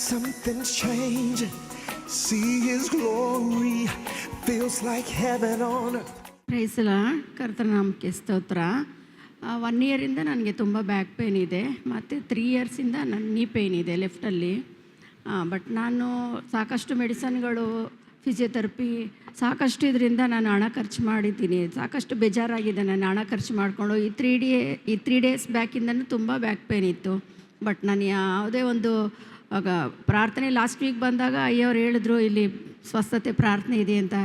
Something's changed. See His glory. Feels like heaven on earth. ಪ್ರೈಸಲ ಕರ್ತನ ನಾಮಕ್ಕೆ ಸ್ತೋತ್ರ. 1 ಇಯರಿಂದ ನನಗೆ ತುಂಬ ಬ್ಯಾಕ್ ಪೇನ್ ಇದೆ, ಮತ್ತು 3 ಇಯರ್ಸಿಂದ ನನ್ನ ನೀ ಪೇನ್ ಇದೆ ಲೆಫ್ಟಲ್ಲಿ. ಬಟ್ ನಾನು ಸಾಕಷ್ಟು ಮೆಡಿಸನ್ಗಳು, ಫಿಸಿಯೋಥೆರಪಿ ಸಾಕಷ್ಟು ಇದರಿಂದ ನಾನು ಹಣ ಖರ್ಚು ಮಾಡಿದ್ದೀನಿ. ಸಾಕಷ್ಟು ಬೇಜಾರಾಗಿದೆ ನಾನು ಹಣ ಖರ್ಚು ಮಾಡಿಕೊಂಡು. ಈ 3 ಡೇಸ್ ಬ್ಯಾಕಿಂದನೂ ತುಂಬ ಬ್ಯಾಕ್ ಪೇನ್ ಇತ್ತು. ಬಟ್ ನಾನು ಯಾವುದೇ ಒಂದು ಪ್ರಾರ್ಥನೆ ಲಾಸ್ಟ್ ವೀಕ್ ಬಂದಾಗ ಅಯ್ಯವ್ರು ಹೇಳಿದ್ರು ಇಲ್ಲಿ ಸ್ವಸ್ಥತೆ ಪ್ರಾರ್ಥನೆ ಇದೆ ಅಂತ.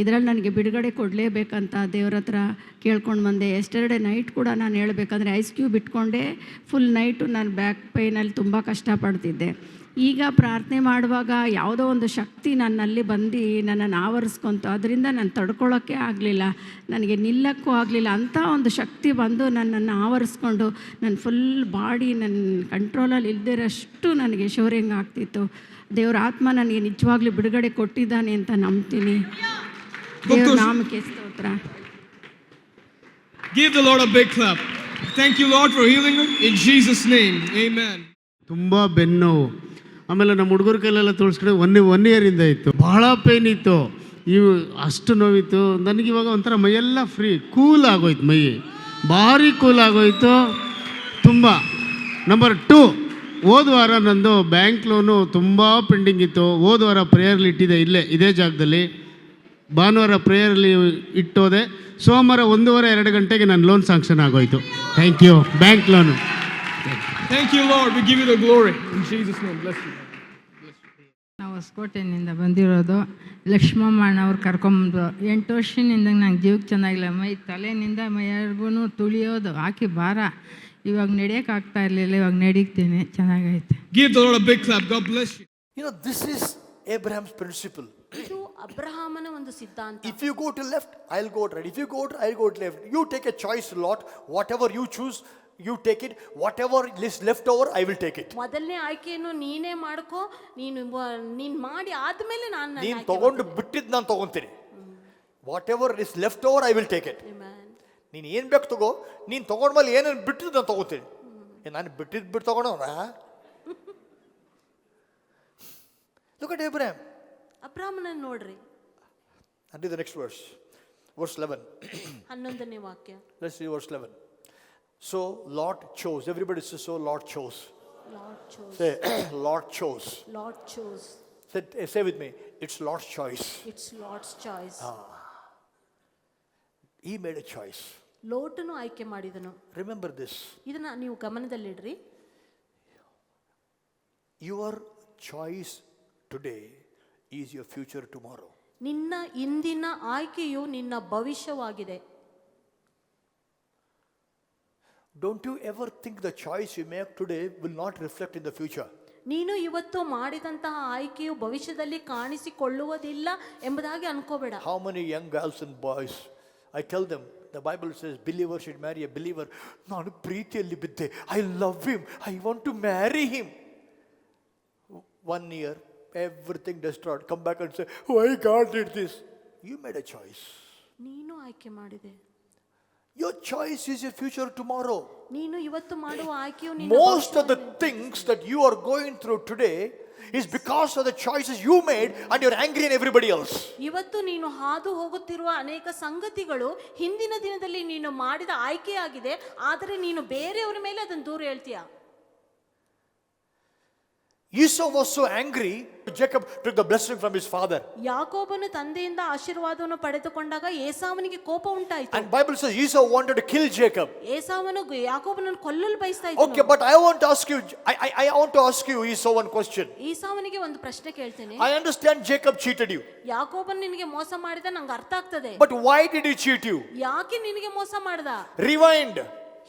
ಇದರಲ್ಲಿ ನನಗೆ ಬಿಡುಗಡೆ ಕೊಡಲೇಬೇಕಂತ ದೇವ್ರ ಹತ್ರ ಕೇಳ್ಕೊಂಡು ಬಂದೆ. ಎಸ್ಟರ್ಡೇ ನೈಟ್ ಕೂಡ ನಾನು ಹೇಳಬೇಕಂದ್ರೆ ಐಸ್ ಕ್ಯೂಬ್ ಇಟ್ಕೊಂಡೆ ಫುಲ್ ನೈಟು ನಾನು ಬ್ಯಾಕ್ ಪೇಯ್ನಲ್ಲಿ ತುಂಬ ಕಷ್ಟಪಡ್ತಿದ್ದೆ. ಈಗ ಪ್ರಾರ್ಥನೆ ಮಾಡುವಾಗ ಯಾವುದೋ ಒಂದು ಶಕ್ತಿ ನನ್ನಲ್ಲಿ ಬಂದು ನನ್ನನ್ನು ಆವರಿಸ್ಕೊಂತು. ಅದರಿಂದ ನಾನು ತಡ್ಕೊಳ್ಳೋಕ್ಕೆ ಆಗಲಿಲ್ಲ, ನನಗೆ ನಿಲ್ಲಕ್ಕೂ ಆಗಲಿಲ್ಲ. ಅಂಥ ಒಂದು ಶಕ್ತಿ ಬಂದು ನನ್ನನ್ನು ಆವರಿಸ್ಕೊಂಡು ನನ್ನ ಫುಲ್ ಬಾಡಿ ನನ್ನ ಕಂಟ್ರೋಲಲ್ಲಿ ಇಲ್ಲದಿರೋಷ್ಟು ನನಗೆ ಶೋರಿಂಗ್ ಆಗ್ತಿತ್ತು. ದೇವ್ರ ಆತ್ಮ ನನಗೆ ನಿಜವಾಗ್ಲೂ ಬಿಡುಗಡೆ ಕೊಟ್ಟಿದ್ದಾನೆ ಅಂತ ನಂಬ್ತೀನಿ. ದೇವ್ರ ನಾಮಕ್ಕೆ ಸ್ತೋತ್ರ. Give the Lord a big clap. Thank you, Lord, for healing her in Jesus' name. Amen. ತುಂಬ ಬೆನ್ನೋವು. ಆಮೇಲೆ ನಮ್ಮ ಹುಡುಗರ ಕೈಲೆಲ್ಲ ತೋರಿಸ್ಕೊಂಡು 1 ಇಯರಿಂದ ಇತ್ತು, ಬಹಳ ಪೇನ್ ಇತ್ತು, ಇವು ಅಷ್ಟು ನೋವಿತ್ತು. ನನಗಿವಾಗ ಒಂಥರ ಮೈಯೆಲ್ಲ ಫ್ರೀ, ಕೂಲ್ ಆಗೋಯ್ತು, ಮೈ ಭಾರಿ ಕೂಲ್ ಆಗೋಯ್ತು ತುಂಬ. ನಂಬರ್ 2, ಹೋದ ವಾರ ನಂದು ಬ್ಯಾಂಕ್ ಲೋನು ತುಂಬ ಪೆಂಡಿಂಗ್ ಇತ್ತು. ಹೋದ ವಾರ ಪ್ರೇಯರ್ಲಿ ಇಟ್ಟಿದ್ದೆ, ಇದೇ ಜಾಗದಲ್ಲಿ. ಭಾನುವಾರ ಪ್ರೇಯರ್ಲಿ ಇಟ್ಟೋದೆ. ಸೋಮವಾರ 1:30-2 ಗಂಟೆಗೆ ನನ್ನ ಲೋನ್ ಸ್ಯಾಂಕ್ಷನ್ ಆಗೋಯ್ತು. Thank U bank loan. Thank you, Lord. We give you the glory in Jesus' name. Bless you. ನಾವು ಹೊಸಕೋಟೆಯಿಂದ ಬಂದಿರೋದು. ಲಕ್ಷ್ಮಮ್ಮನವ್ರು ಕರ್ಕೊಂಬಂದು 8 ವರ್ಷದಿಂದ ನಂಗೆ ಜೀವಕ್ಕೆ ಚೆನ್ನಾಗಿಲ್ಲ. ಮೈ ತಲೆನಿಂದ ಮೈವರೆಗೂ ತುಳಿಯೋದು, ಹಾಕಿ ಭಾರ. ಇವಾಗ ನಡೆಯೋಕ್ಕಾಗ್ತಾ ಇರಲಿಲ್ಲ, ಇವಾಗ ನಡೀತೀನಿ, ಚೆನ್ನಾಗೈತೆ. Give the Lord a big clap. God bless you. You know, this is Abraham's principle. ಇದು ಅಬ್ರಹಾಮನ ಒಂದು ಸಿದ್ಧಾಂತ. If you go to left, I'll go right. If you go right, I'll go to left. You take a choice, Lord. Whatever you choose, you take it. Whatever is left over, I will take it. ಮೊದಲನೇ ಆಯ್ಕೆಯನ್ನು ನೀನೇ ಮಾಡ್ಕೋ. ನೀನು ಮಾಡಿ ಆದ್ಮೇಲೆ ನೀನು ತಗೊಂಡು ಬಿಟ್ಟಿದ್ದು ನಾನು ತಗೊಂತೀನಿ. Whatever is left over, I will take it. ನೀನು ಏನು ಬೇಕು ತಗೋ. ನೀನು ತಗೊಂಡ್ಮೇಲೆ ಏನೇನು ಬಿಟ್ಟಿದ್ದು ನಾನು ತಗೋತೀನಿ. ನಾನು ಬಿಟ್ಟು ತಗೊಂಡವನ. Look at Abraham. ಅಬ್ರಹಾಮನನ್ನು ನೋಡ್ರಿ. And the next verse 11. 11ನೇ ವಾಕ್ಯ. Let's see verse 11. So Lord chose. Everybody says, so Lord chose. Lord chose. Say, Lord chose. Lord chose. Say with me, it's Lord's choice. It's Lord's choice. He made a choice. ಲೋಟನು ಆಯ್ಕೆ ಮಾಡಿದನು. Remember this. ಇದನ್ನ ನೀವು ಗಮನದಲ್ಲಿಡ್ರಿ. Your choice today is your future tomorrow. ನಿನ್ನ ಇಂದಿನ ಆಯ್ಕೆಯು ನಿನ್ನ ಭವಿಷ್ಯವಾಗಿದೆ. Don't you ever think the choice you make today will not reflect in the future? ನೀನು ಇವತ್ತು ಮಾಡಿದಂತಹ ಆಯ್ಕೆಯು ಭವಿಷ್ಯದಲ್ಲಿ ಕಾಣಿಸಿಕೊಳ್ಳುವುದಿಲ್ಲ ಎಂಬುದಾಗಿ ಅನ್ಕೋಬೇಡ. How many young girls and boys, I tell them, the Bible says believer should marry a believer. ನಾನು ಪ್ರೀತಿಯಲ್ಲಿ ಬಿದ್ದೆ, I love him, I want to marry him. 1 year, everything destroyed. Come back and say, why God did this? You made a choice. ನೀನು ಆಯ್ಕೆ ಮಾಡಿದೆ. Your choice is your future tomorrow. ನೀನು ಇವತ್ತು ಮಾಡುವ ಆಯ್ಕೆಯು ನಿನ್ನ Most of the things that you are going through today is because of the choices you made and you're angry at everybody else. ಇವತ್ತು ನೀನು ಹಾದು ಹೋಗುತ್ತಿರುವ ಅನೇಕ ಸಂಗತಿಗಳು ಹಿಂದಿನ ದಿನದಲ್ಲಿ ನೀನು ಮಾಡಿದ ಆಯ್ಕೆಯಾಗಿದೆ, ಆದರೆ ನೀನು ಬೇರೆಯವರ ಮೇಲೆ ಅದನ್ನು ದೂರ ಹೇಳ್ತೀಯ. Esau was so angry, Jacob took the blessing from his father. ಯಾಕೋಬನು ತಂದೆಯಿಂದ ಆಶೀರ್ವಾದವನ್ನು ಪಡೆದುಕೊಂಡಾಗ ಏಸಾವನಿಗೆ ಕೋಪ ಉಂಟಾಯಿತು. And Bible says Esau wanted to kill Jacob. ಏಸಾವನು ಯಾಕೋಬನನ್ನು ಕೊಲ್ಲಲು ಬಯಸ್ತಾ ಇದ್ದನು. Okay, but I want to ask you Esau one question. ಏಸಾವನಿಗೆ ಒಂದು ಪ್ರಶ್ನೆ ಕೇಳ್ತೇನೆ. I understand Jacob cheated you. ಯಾಕೋಬನು ನಿನಗೆ ಮೋಸ ಮಾಡಿದ ನಂಗೆ ಅರ್ಥ ಆಗ್ತದೆ. But why did he cheat you? ಯಾಕೆ ನಿನಗೆ ಮೋಸ ಮಾಡ್ದ? Rewind.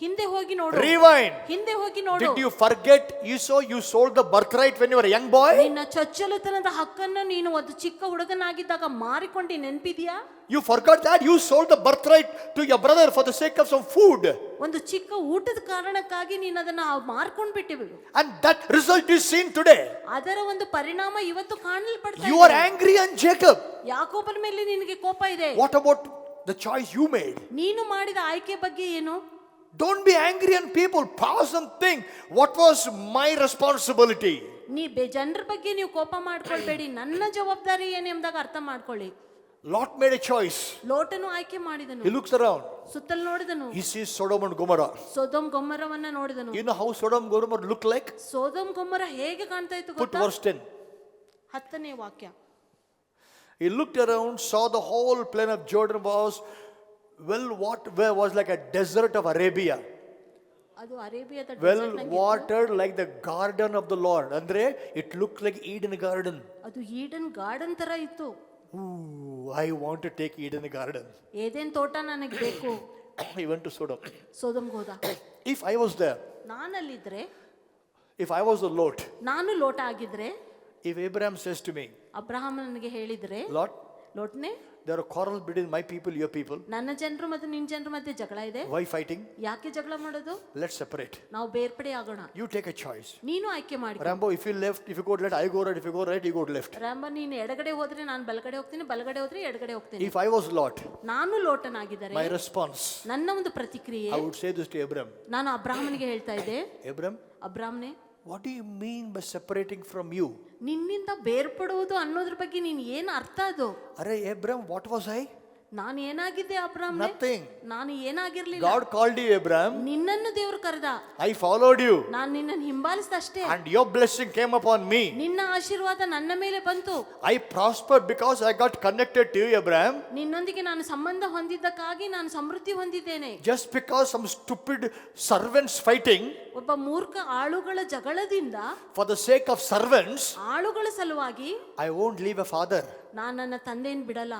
ಹಿಂದೆ ಹೋಗಿ ನೋಡು. Rewind. ಹಿಂದೆ ಹೋಗಿ ನೋಡು. Did you forget Esau? You sold the birthright when you were a young boy. ನಿನ್ನ ಚೊಚ್ಚಲತನದ ಹಕ್ಕನ್ನು ನೀನು ಒಂದು ಚಿಕ್ಕ ಹುಡುಗನಾಗಿದ್ದಾಗ ಮಾರಿಕೊಂಡು ನೆನಪಿದೆಯಾ? You forgot that you sold the birthright to your brother for the sake of some food. ಒಂದು ಚಿಕ್ಕ ಊಟದ ಕಾರಣಕ್ಕಾಗಿ ನೀನು ಅದನ್ನ ಮಾರ್ಕೊಂಡು ಬಿಟ್ಟಿವೆ. And that result is seen today. ಅದರ ಒಂದು ಪರಿಣಾಮ ಇವತ್ತು ಕಾಣಲ್ಪಡ್ತಾ ಇದೆ. You are angry on Jacob. ಯಾಕೋಬನ ಮೇಲೆ ನಿನಗೆ ಕೋಪ ಇದೆ. What about the choice you made? ನೀನು ಮಾಡಿದ ಆಯ್ಕೆ ಬಗ್ಗೆ ಏನು? Don't be angry on people. Pause and think, what was my responsibility? ಜನರ ಬಗ್ಗೆ ನೀವು ಕೋಪ ಮಾಡ್ಕೊಳ್ಬೇಡಿ, ನನ್ನ ಜವಾಬ್ದಾರಿ ಏನೆಂಬುದಾಗ ಅರ್ಥ ಮಾಡ್ಕೊಳ್ಳಿ. Lot made a choice. ಲೋಟನು ಆಯ್ಕೆ ಮಾಡಿದನು. He looks around. ಸುತ್ತಲೂ ನೋಡಿದನು. He sees Sodom and Gomorrah. Sodom ಗೊಮರವನ್ನ ನೋಡಿದನು. You know how Sodom and Gomorrah look like? Sodom Gomorrah ಹೇಗೆ ಕಾಣ್ತಾ ಇತ್ತು Put ಗೊತ್ತಾ? verse 10. 10ನೇ ವಾಕ್ಯ. He looked around, saw the whole plain of Jordan was like a desert of Arabia. ಅದು ಅರೇಬಿಯಾದ Well watered like the garden of the Lord. Andre, it looked like Eden garden. ಅದು Eden garden ತರ ಇತ್ತು. Ooh, I want to take Eden garden. Eden ತೋಟ ನನಗೆ ಬೇಕು. He went to Sodom. ಸೊದೋಮ್ಗೆ ಹೋದ. If I was there, ನಾನಲ್ಲಿದ್ರೆ, if I was the Lot, ನಾನು ಲೋಟ ಆಗಿದ್ರೆ, if Abraham says to me, Abraham ನನಗೆ ಹೇಳಿದ್ರೆ, Lot, ಲೋಟ್ನೆ, there are quarrels between my people, your people. ನನ್ನ ಜನರು ಮತ್ತು ನಿನ್ನ ಜನರ ಮಧ್ಯೆ ಜಗಳ ಇದೆ. Why fighting? ಯಾಕೆ ಜಗಳ ಮಾಡೋದು? Let's separate. ನಾವು ಬೇರ್ಪಡೆ ಆಗೋಣ. You take a choice. ನೀನು ಆಯ್ಕೆ ಮಾಡಿ. Rambo, if you go left, I go right. If you go right, you go left. Rama, ನೀನು ಎಡಗಡೆ ಹೋದ್ರೆ ನಾನು ಬಲಗಡೆ ಹೋಗ್ತೀನಿ, ಬಲಗಡೆ ಹೋದ್ರೆ ಎಡಗಡೆ ಹೋಗ್ತೀನಿ. If I was Lot, ನಾನು ಲೋಟನಾಗಿದ್ದರೆ my response, ನನ್ನ ಒಂದು ಪ್ರತಿಕ್ರಿಯೆ, I would say this to Abraham. ನಾನು ಅಬ್ರಾಹ್ಮನಿಗೆ ಹೇಳ್ತಾ ಇದ್ದೆ, Abraham, ಅಬ್ರಾಹ್ಮನೆ, what do you mean by separating from you? ನಿನ್ನಿಂದ ಬೇರ್ಪಡುವುದು ಅನ್ನೋದ್ರ ಬಗ್ಗೆ ನೀನು ಏನು ಅರ್ಥ ಅದು? Arey Abraham, what was I? ನಾನು ಏನಾಗಿದ್ದೆ ಅಬ್ರಾಹ್ಮನೆ? Nothing. ನಾನು ಏನಾಗಿರ್ಲಿಲ್ಲ. God called you, Abraham. ನಿನ್ನನ್ನು ದೇವರು ಕರೆದ. I followed you. ನಾನು ನಿನ್ನನ್ನು ಹಿಂಬಾಲಿಸಿದ ಅಷ್ಟೇ. And your blessing came upon me. ನಿನ್ನ ಆಶೀರ್ವಾದ ನನ್ನ ಮೇಲೆ ಬಂತು. I prospered because I got connected to you, Abraham. ನಿನ್ನೊಂದಿಗೆ ನಾನು ಸಂಬಂಧ ಹೊಂದಿದ್ದಕ್ಕಾಗಿ ನಾನು ಸಮೃದ್ಧಿ ಹೊಂದಿದ್ದೇನೆ. Just because some stupid servants fighting, ಒಬ್ಬ ಮೂರ್ಖ ಆಳುಗಳ ಜಗಳದಿಂದ, for the sake of servants, ಆಳುಗಳ ಸಲುವಾಗಿ I won't leave a father. ನಾನು ನನ್ನ ತಂದೆಯನ್ನು ಬಿಡಲ್ಲ.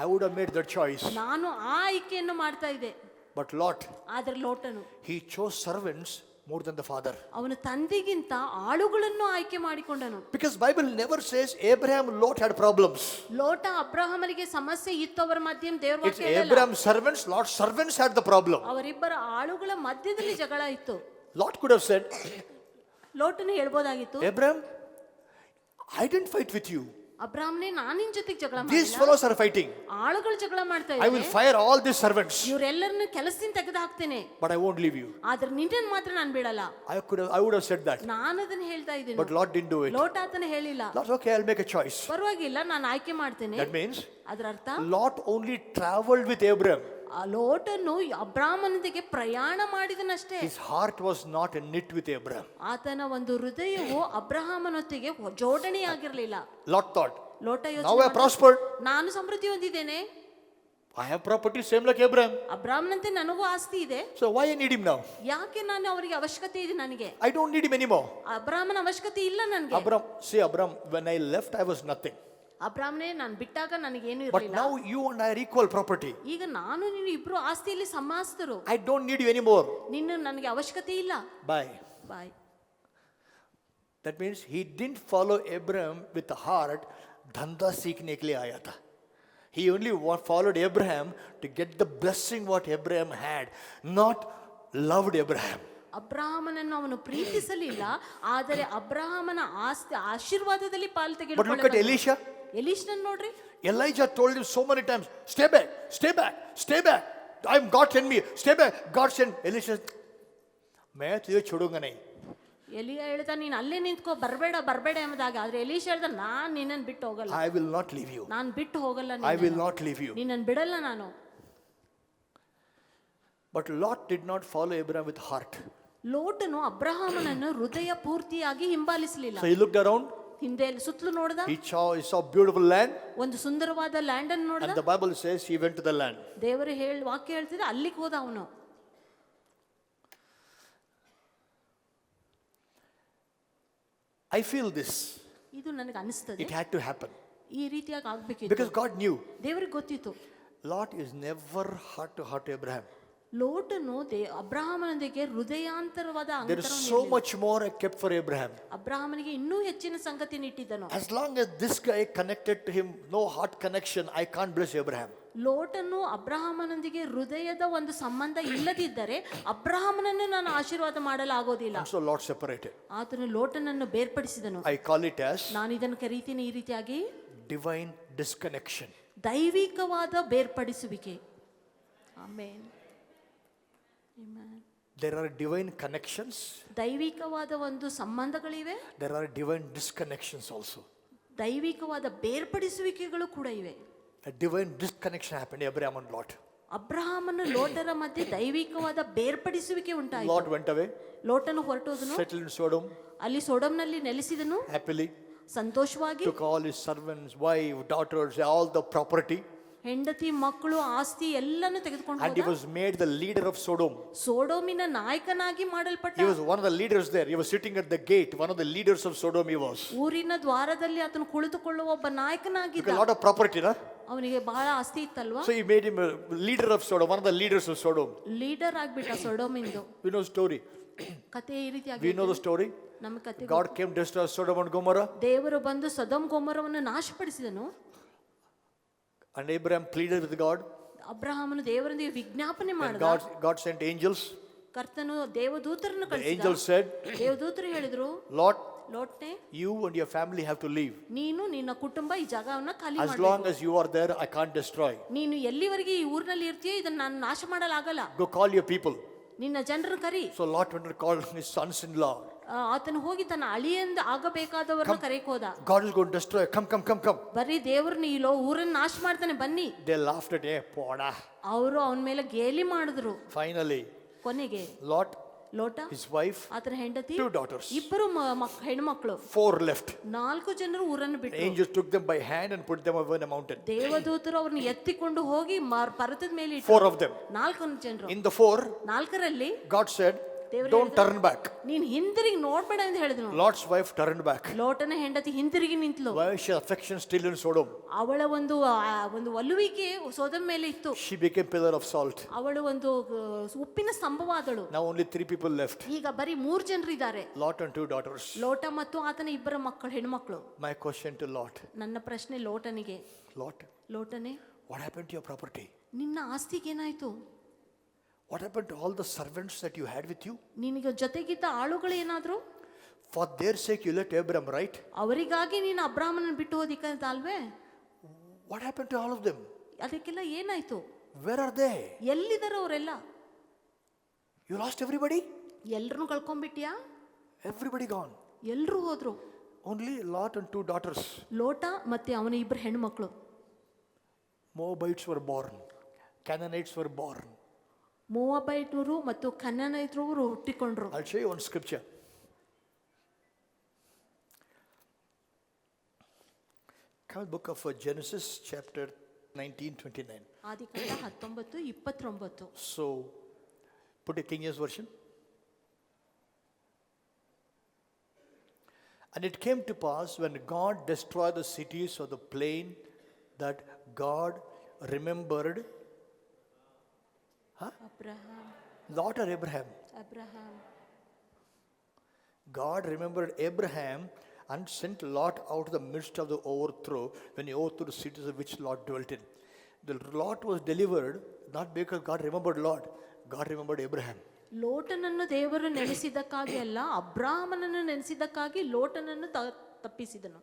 I would have made that choice. ನಾನು ಆ ಆಯ್ಕೆಯನ್ನು ಮಾಡ್ತಾ ಇದ್ದೆ. But Lot, ಆದ್ರೆ ಲೋಟನು, he chose servants more than the father. ಅವನು ತಂದೆಗಿಂತ ಆಳುಗಳನ್ನು ಆಯ್ಕೆ ಮಾಡಿಕೊಂಡನು. Because Bible never says Abraham, Lot had problems. ಲೋಟ ಅಬ್ರಹಾಮನಿಗೆ ಸಮಸ್ಯೆ ಇತ್ತು ಅವರ ಮಧ್ಯೆ, ದೇವರ It's ವಾಕ್ಯ ಹೇಳಲ್ಲ. Abraham's servants, Lot's servants had the problem. ಅವರಿಬ್ಬರ ಆಳುಗಳ ಮಧ್ಯದಲ್ಲಿ ಜಗಳ ಇತ್ತು. Lot could have said, ಲೋಟನು ಹೇಳ್ಬೋದಾಗಿತ್ತು, Abraham, I didn't fight with you. ಅಬ್ರಾಹ್ಮನೇ, ನಾನು ನಿನ್ ಜೊತೆಗೆ ಜಗಳ These ಮಾಡಿಲ್ಲ, fellows are fighting. ಆಳುಗಳು ಜಗಳ ಮಾಡ್ತಾ I will ಇದ್ದಾರೆ, fire all these servants, ಇವರೆಲ್ಲರನ್ನು ಕೆಲಸದಿಂದ ತೆಗೆದು ಹಾಕ್ತೇನೆ, but I won't leave you. ಆದ್ರೆ ನಿನ್ನನ್ನು ಮಾತ್ರ ನಾನು ಬಿಡಲ್ಲ. I would have said that. ನಾನು ಅದನ್ನ ಹೇಳ್ತಾ ಇದ್ದೀನಿ. But Lot didn't do it. ಲೋಟ ಅದನ್ನ ಹೇಳಿಲ್ಲ. Lot, okay, I'll make a choice. ಪರವಾಗಿಲ್ಲ, ನಾನು ಆಯ್ಕೆ ಮಾಡ್ತೇನೆ. That means ಅದರ ಅರ್ಥ, Lot only traveled with Abraham. ಆ ಲೋಟನು ಅಬ್ರಾಹ್ಮನೊಂದಿಗೆ ಪ್ರಯಾಣ ಮಾಡಿದನಷ್ಟೇ. His heart was not knit with Abraham. ಆತನ ಒಂದು ಹೃದಯವು ಅಬ್ರಹಾಮನೊತ್ತಿಗೆ ಜೋಡಣೆಯಾಗಿರಲಿಲ್ಲ. Lot thought, ಲೋಟ now I ಯೋಚನೆ have prospered. ನಾನು ಸಮೃದ್ಧಿ ಹೊಂದಿದ್ದೇನೆ, I have property same like Abraham. ಅಬ್ರಾಹ್ಮನಂತೆ ನನಗೂ ಆಸ್ತಿ ಇದೆ, So why I need him now? ಯಾಕೆ ನಾನು ಅವರಿಗೆ ಅವಶ್ಯಕತೆ ಇದೆ ನನಗೆ? I don't need him anymore. ಅಬ್ರಾಹ್ಮನ ಅವಶ್ಯಕತೆ ಇಲ್ಲ ನನಗೆ. Abraham, when I left, I was nothing. ಅಬ್ರಾಹ್ಮನೇ, ನಾನು ಬಿಟ್ಟಾಗ ನನಗೇನು But ಇರಲಿಲ್ಲ. now you and I are equal property. ಈಗ ನಾನು ನೀನು ಇಬ್ರು ಆಸ್ತಿಯಲ್ಲಿ ಸಮಾಸ್ತರು. I don't need you anymore. ನಿನ್ನ ನನಗೆ ಅವಶ್ಯಕತೆ ಇಲ್ಲ. Bye. Bye. That means he didn't follow Abraham with the heart. Dhanda seekhne ke liye aaya tha. He only followed Abraham to get the blessing what Abraham had, not loved Abraham. ಅಬ್ರಾಹಮನನ್ನು ಅವನು ಪ್ರೀತಿಸಲಿಲ್ಲ, ಆದರೆ ಅಬ್ರಾಹಮನ ಆಸ್ತಿ ಆಶೀರ್ವಾದದಲ್ಲಿ ಪಾಲು But look at ತೆಗೆದುಕೊಳ್ಳ. Elisha. ಎಲೀಷನನ್ನು ನೋಡ್ರಿ, Elijah told him so many times, stay back, stay back, stay back. God sent me, stay back. God sent Elisha. मैं तुझे छोड़ूंगा नहीं. ಎಲಿಯ ಹೇಳ್ದ, ನೀನು ಅಲ್ಲೇ ನಿಂತ್ಕೋ, ಬರಬೇಡ ಬರಬೇಡ ಎಂಬುದಾಗಿ. ಆದ್ರೆ ಎಲೀಷ ಹೇಳ್ದ, ನಾನು ನಿನ್ನನ್ನು ಬಿಟ್ಟು ಹೋಗಲ್ಲ, I will not leave you. ನಾನು ಬಿಟ್ಟು ಹೋಗಲ್ಲ, I will not leave you. ನಿನ್ನನ್ನು ಬಿಡಲ್ಲ ನಾನು. But Lot did not follow Abraham with heart. ಲೋಟನು ಅಬ್ರಹಾಮನನ್ನು ಹೃದಯ ಪೂರ್ತಿಯಾಗಿ ಹಿಂಬಾಲಿಸಲಿಲ್ಲ. So he looked around. ಹಿಂದೆ ಸುತ್ತಲೂ ನೋಡ್ದ, He saw beautiful land. ಒಂದು ಸುಂದರವಾದ ಲ್ಯಾಂಡ್ ಅನ್ನು ನೋಡ್ದ. And the Bible says he went to the land. ದೇವರು ವಾಕ್ಯ ಹೇಳ್ತಿದ್ರೆ ಅಲ್ಲಿಗೆ ಹೋದ ಅವನು. I feel this. ಇದು ನನಗೆ ಅನಿಸ್ತದೆ, It had to happen. ಈ ರೀತಿಯಾಗಿ ಆಗ್ಬೇಕಿತ್ತು. Because God knew. ದೇವರಿಗೆ ಗೊತ್ತಿತ್ತು. Lot is never heart to heart to Abraham. ಲೋಟನು ಅಬ್ರಹಾಮನೊಂದಿಗೆ ಹೃದಯಾಂತರವಾದ There is so much more I kept for Abraham. ಅಬ್ರಹಾಮನಿಗೆ ಇನ್ನೂ ಹೆಚ್ಚಿನ ಸಂಗತಿಯನ್ನು ಇಟ್ಟಿದ್ದನು. As long as this guy connected to him, no heart connection, I can't bless Abraham. ಲೋಟನು ಅಬ್ರಹಾಮನೊಂದಿಗೆ ಹೃದಯದ ಒಂದು ಸಂಬಂಧ ಇಲ್ಲದಿದ್ದರೆ ಅಬ್ರಹಾಮನನ್ನು ನಾನು ಆಶೀರ್ವಾದ ಮಾಡಲಾಗೋದಿಲ್ಲ. And so Lot separated. ಆತನು ಲೋಟನನ್ನು ಬೇರ್ಪಡಿಸಿದನು. I call it as ನಾನು ಇದನ್ನು ಕರೀತೀನಿ ಈ ರೀತಿಯಾಗಿ, divine disconnection. ದೈವಿಕವಾದ ಬೇರ್ಪಡಿಸುವಿಕೆ. Amen. There are divine connections. ದೈವಿಕವಾದ ಒಂದು ಸಂಬಂಧಗಳಿವೆ, There are divine disconnections also. ದೈವಿಕವಾದ ಬೇರ್ಪಡಿಸುವಿಕೆಗಳು ಕೂಡ ಇವೆ. A divine disconnection happened, Abraham and Lot. ಅಬ್ರಹಾಮನ ಲೋಟರ ಮಧ್ಯೆ ದೈವಿಕವಾದ ಬೇರ್ಪಡಿಸುವಿಕೆ ಉಂಟಾಯಿತು. Lot went away, ಲೋಟನು ಹೊರಟೋದನು, settled in Sodom, ಅಲ್ಲಿ ಸೊಡೋಮ್ನಲ್ಲಿ ನೆಲೆಸಿದನು happily, ಸಂತೋಷವಾಗಿ. took all his servants, wife, daughters, all the property, ಹೆಂಡತಿ, ಮಕ್ಕಳು, ಆಸ್ತಿ ಎಲ್ಲಾನು ತೆಗೆದುಕೊಂಡು and he ಹೋದ. was made the leader of Sodom. ಸೋಡೋಮಿನ ನಾಯಕನಾಗಿ ಮಾಡಲ್ಪಟ್ಟ. He was one of the leaders there. He was sitting at the gate. One of the leaders of Sodom he was. ಊರಿನ ದ್ವಾರದಲ್ಲಿ ಆತನು ಕುಳಿತುಕೊಳ್ಳುವ ಒಬ್ಬ ನಾಯಕನಾಗಿದ್ದ. Took a lot of property, na? ಅವನಿಗೆ ಬಹಳ ಆಸ್ತಿ ಇತ್ತಲ್ವಾ. So he made him a leader of Sodom, one of the leaders of Sodom. Leader ಆಗ್ಬಿಟ್ಟ ಸೊಡೋಮಿಂದು. We know the story. ಕತೆ ಈ ರೀತಿಯಾಗಿ We know the story. ನಮ್ಮ ಕತೆ. God came to destroy Sodom and Gomorrah. ದೇವರು ಬಂದು Sodom ಗೊಮೋರವನ್ನು ನಾಶಪಡಿಸಿದನು. And Abraham pleaded with God. ಅಬ್ರಹಾಮನು ದೇವರೊಂದಿಗೆ ವಿಜ್ಞಾಪನೆ And ಮಾಡಿದ. God sent angels. ಕರ್ತನು ದೇವದೂತರನ್ನು The ಕಳಿಸಿದ. angels said, ದೇವದೂತರು ಹೇಳಿದ್ರು, Lord, ಲೋಟ್ನೆ, you and your family have to leave. ನೀನು ನಿನ್ನ ಕುಟುಂಬ ಈ ಜಾಗವನ್ನ ಖಾಲಿ As ಮಾಡಬೇಕು. long as you are there, I can't destroy. ನೀನು ಎಲ್ಲಿವರೆಗೆ ಈ ಊರಿನಲ್ಲಿ ಇರ್ತೀಯೋ ಇದನ್ನ ನಾನು ನಾಶ ಮಾಡಲಾಗಲ್ಲ. Go call your people. ನಿನ್ನ ಜನರನ್ನು ಕರಿ. So Lot went and called his sons-in-law. ಆತನು ಹೋಗಿ ತನ್ನ ಅಳಿಯಂದ ಆಗಬೇಕಾದವರನ್ನ ಕರೆಯಕ್ ಹೋದ. God is going to destroy. Come. ಬರೀ ದೇವ್ರನ್ನ ಈ ಊರನ್ನ ನಾಶ ಮಾಡ್ತಾನೆ, ಬನ್ನಿ. They laughed at him. Poda. ಅವರು ಅವನ ಮೇಲೆ ಗೇಲಿ ಮಾಡಿದ್ರು. Finally, ಕೊನೆಗೆ Lot, ಲೋಟ, his wife, ಆತನ ಹೆಂಡತಿ, 2 daughters, ಇಬ್ಬರು ಹೆಣ್ಮಕ್ಳು, 4 left. 4 ಜನರು ಊರನ್ನು The ಬಿಟ್ಟರು. angels took them by hand and put them over in a mountain. ದೇವದೂತರು ಅವ್ರನ್ನ ಎತ್ತಿಕೊಂಡು ಹೋಗಿ ಪರ್ವತದ ಮೇಲೆ ಇಟ್ಟರು. 4 of them. 4 ಜನರು. In the 4, 4ರಲ್ಲಿ God said, ದೇವರು don't turn back. ನೀನ್ ಹಿಂದಿರುಗಿ ನೋಡ್ಬೇಡ ಅಂತ ಹೇಳಿದನು. Lot's wife turned back. ಲೋಟನ ಹೆಂಡತಿ ಹಿಂದಿರುಗಿ ನಿಂತಳು. Why is she affection still in Sodom? ಅವಳ ಒಂದು ಒಲುವಿಕೆ ಸೊದೋಮ್ ಮೇಲೆ ಇತ್ತು. She became pillar of salt. ಅವಳು ಒಂದು ಉಪ್ಪಿನ ಸ್ತಂಭವಾದಳು. Now only 3 people left. ಈಗ ಬರೀ 3 ಜನರು ಇದ್ದಾರೆ. Lot and 2 daughters. ಲೋಟ ಮತ್ತು ಆತನ ಇಬ್ಬರ ಮಕ್ಕಳು, ಹೆಣ್ಮಕ್ಳು. My question to Lot. ನನ್ನ ಪ್ರಶ್ನೆ ಲೋಟನಿಗೆ, Lot, ಲೋಟನೇ, what happened to your property? ನಿನ್ನ ಆಸ್ತಿಗೆ ಏನಾಯ್ತು? What happened to all the servants that you had with you? ನಿನಗೆ ಜೊತೆಗಿದ್ದ ಆಳುಗಳು ಏನಾದ್ರು? For their sake you left Abraham, right? ಅವರಿಗಾಗಿ ನೀನು ಅಬ್ರಾಹ್ಮನನ್ನು ಬಿಟ್ಟು ಹೋದಿಕ್ಕಂತ ಅಲ್ವೇ? What happened to all of them? ಅದಕ್ಕೆಲ್ಲ ಏನಾಯ್ತು? Where are they? ಎಲ್ಲಿದ್ದಾರೆ ಅವರೆಲ್ಲ? You lost everybody? ಎಲ್ರನ್ನೂ ಕಳ್ಕೊಂಡ್ಬಿಟ್ಯಾ? Everybody gone. ಎಲ್ರೂ ಹೋದ್ರು. Only Lot and 2 daughters. ಲೋಟ ಮತ್ತೆ ಅವನ ಇಬ್ಬರು ಹೆಣ್ಮಕ್ಳು. Moabites were born. Canaanites were born. ಮೋವಾಬೈಟರು ಮತ್ತು ಕನಾನೈತರು ಹುಟ್ಟಿಕೊಂಡ್ರು. I'll show you one scripture. Come book of Genesis chapter 19:29. ಆದಿಕಾಂಡ 19:29. So put a King James version. And it came to pass when God destroyed the cities of the plain that God remembered Lot or Abraham? Abraham. God remembered Abraham and sent Lot out of the midst of the overthrow when he overthrew the cities of which Lot dwelt in. The Lot was delivered not because God remembered Lot, God remembered Abraham. ಲೋಟನನ್ನು ದೇವರು ನೆನೆಸಿದ್ದಕ್ಕಾಗಿ ಅಲ್ಲ, ಅಬ್ರಾಹ್ಮನನ್ನು ನೆನೆಸಿದ್ದಕ್ಕಾಗಿ ಲೋಟನನ್ನು ತಪ್ಪಿಸಿದನು.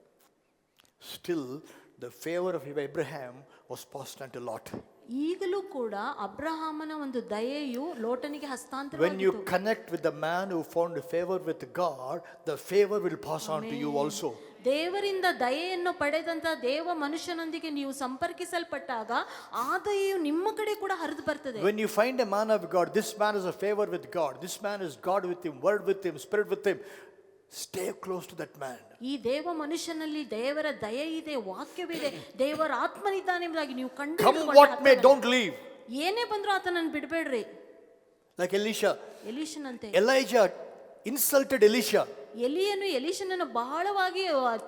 Still, the favor of Abraham was passed on to Lot. ಈಗಲೂ ಕೂಡ ಅಬ್ರಹಾಮನ ಒಂದು ದಯೆಯು ಲೋಟನಿಗೆ When you ಹಸ್ತಾಂತರವಾಗಿತ್ತು. connect with the man who found favor with God, the favor will pass on to you also. ದೇವರಿಂದ ದಯೆಯನ್ನು ಪಡೆದಂತ ದೇವ ಮನುಷ್ಯನೊಂದಿಗೆ ನೀವು ಸಂಪರ್ಕಿಸಲ್ಪಟ್ಟಾಗ ಆ ದಯೆಯು ನಿಮ್ಮ ಕಡೆ ಕೂಡ ಹರಿದು ಬರ್ತದೆ. When you find a man of God, this man is a favor with God, this man is God with him, word with him, spirit with him, stay close to that man. ಈ ದೇವ ಮನುಷ್ಯನಲ್ಲಿ ದೇವರ ದಯೆ ಇದೆ, ವಾಕ್ಯವಿದೆ, ದೇವರ ಆತ್ಮನಿದ್ದಾನೆ ಎಂಬುದಾಗಿ ನೀವು Come what may, don't leave. ಏನೇ ಬಂದ್ರೂ ಆತನನ್ನು ಬಿಡಬೇಡ್ರಿ. Like Elisha. ಎಲೀಷನಂತೆ. Elijah insulted Elisha. ಎಲಿಯನು ಎಲೀಷನನ್ನು ಬಹಳವಾಗಿ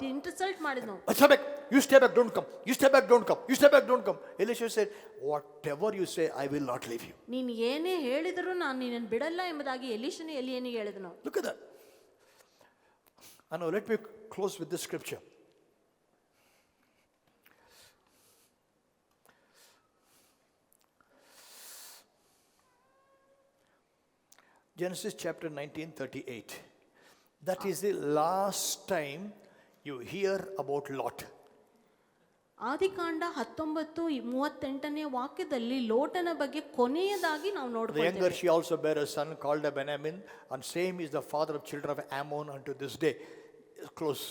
insult ಮಾಡಿದ್ನು. Stay back. You stay back, don't come. You stay back, don't come. You stay back, don't come. Elisha said, whatever you say, I will not leave you. ನೀನು ಏನೇ ಹೇಳಿದರೂ ನಾನು ನಿನ್ನನ್ನು ಬಿಡಲ್ಲ ಎಂಬುದಾಗಿ ಎಲೀಷನು ಎಲಿಯನಿಗೆ ಹೇಳಿದನು. Look at that. And now let me close with this scripture. Genesis chapter 19:38. That is the last time you hear about Lot. ಆದಿಕಾಂಡ 19:38 ವಾಕ್ಯದಲ್ಲಿ ಲೋಟನ ಬಗ್ಗೆ ಕೊನೆಯದಾಗಿ ನಾವು The ನೋಡ್ಕೊಳ್ತೇವೆ. younger she also bare a son called Benjamin, and same is the father of children of Ammon unto this day. Close.